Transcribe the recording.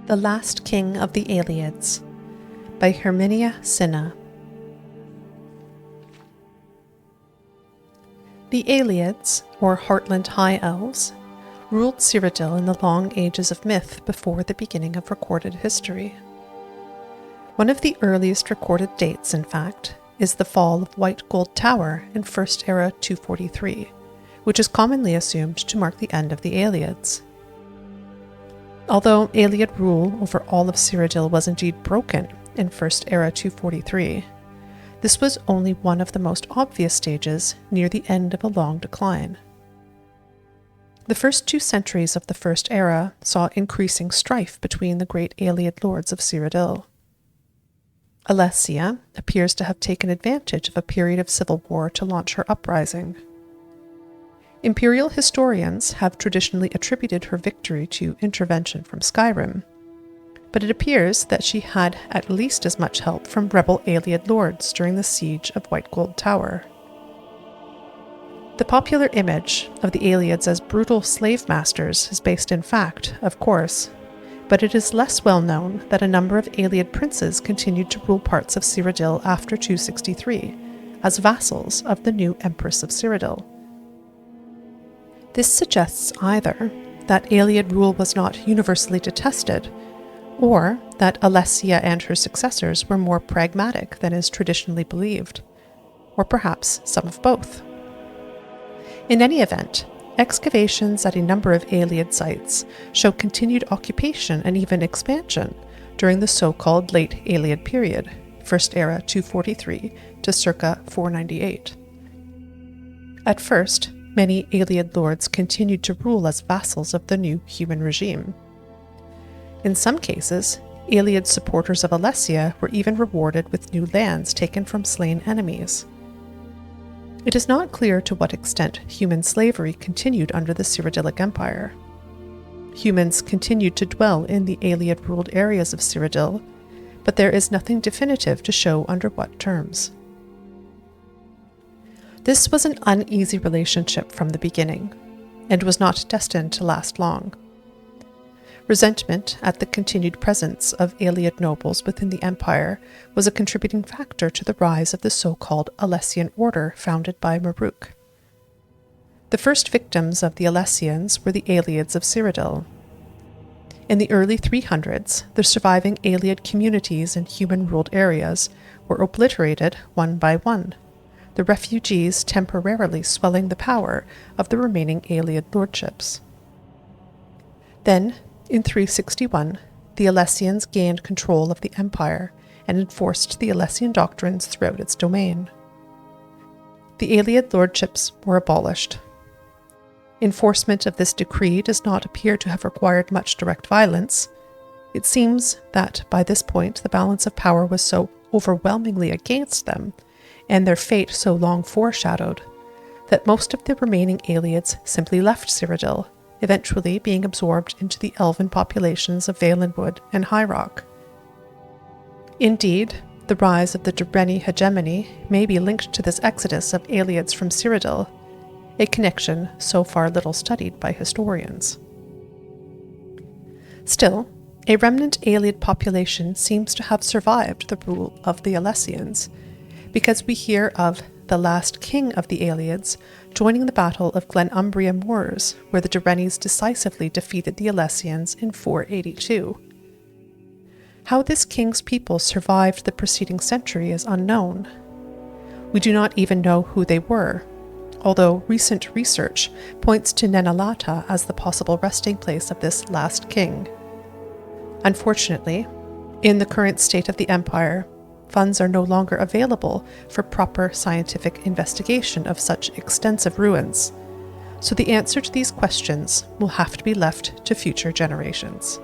The Last King of the Ayleids by Herminia Cinna. The Ayleids, or Heartland High Elves, ruled Cyrodiil in the long ages of myth before the beginning of recorded history. One of the earliest recorded dates, in fact, is the fall of White Gold Tower in First Era 243, which is commonly assumed to mark the end of the Ayleids. Although Ayleid rule over all of Cyrodiil was indeed broken in First Era 243, this was only one of the most obvious stages near the end of a long decline. The first 2 centuries of the First Era saw increasing strife between the great Ayleid lords of Cyrodiil. Alessia appears to have taken advantage of a period of civil war to launch her uprising. Imperial historians have traditionally attributed her victory to intervention from Skyrim, but it appears that she had at least as much help from rebel Ayleid lords during the siege of White Gold Tower. The popular image of the Ayleids as brutal slave masters is based in fact, of course, but it is less well known that a number of Ayleid princes continued to rule parts of Cyrodiil after 263 as vassals of the new Empress of Cyrodiil. This suggests either that Ayleid rule was not universally detested, or that Alessia and her successors were more pragmatic than is traditionally believed, or perhaps some of both. In any event, excavations at a number of Ayleid sites show continued occupation and even expansion during the so-called Late Ayleid period, First Era 243 to circa 498. At first, many Ayleid lords continued to rule as vassals of the new human regime. In some cases, Ayleid supporters of Alessia were even rewarded with new lands taken from slain enemies. It is not clear to what extent human slavery continued under the Cyrodiilic Empire. Humans continued to dwell in the Ayleid-ruled areas of Cyrodiil, but there is nothing definitive to show under what terms. This was an uneasy relationship from the beginning, and was not destined to last long. Resentment at the continued presence of Ayleid nobles within the empire was a contributing factor to the rise of the so-called Alessian Order founded by Maruk. The first victims of the Alessians were the Ayleids of Cyrodiil. In the early 300s, the surviving Ayleid communities in human-ruled areas were obliterated one by one, the refugees temporarily swelling the power of the remaining Ayleid lordships. Then, in 361, the Alessians gained control of the empire and enforced the Alessian doctrines throughout its domain. The Ayleid lordships were abolished. Enforcement of this decree does not appear to have required much direct violence. It seems that by this point the balance of power was so overwhelmingly against them, and their fate so long foreshadowed, that most of the remaining Ayleids simply left Cyrodiil, eventually being absorbed into the elven populations of Valenwood and High Rock. Indeed, the rise of the Dreni hegemony may be linked to this exodus of Ayleids from Cyrodiil, a connection so far little studied by historians. Still, a remnant Ayleid population seems to have survived the rule of the Alessians, because we hear of the last king of the Ayleids joining the Battle of Glenumbria Moors, where the Drenis decisively defeated the Alessians in 482. How this king's people survived the preceding century is unknown. We do not even know who they were, although recent research points to Nenalata as the possible resting place of this last king. Unfortunately, in the current state of the empire, funds are no longer available for proper scientific investigation of such extensive ruins, so the answer to these questions will have to be left to future generations.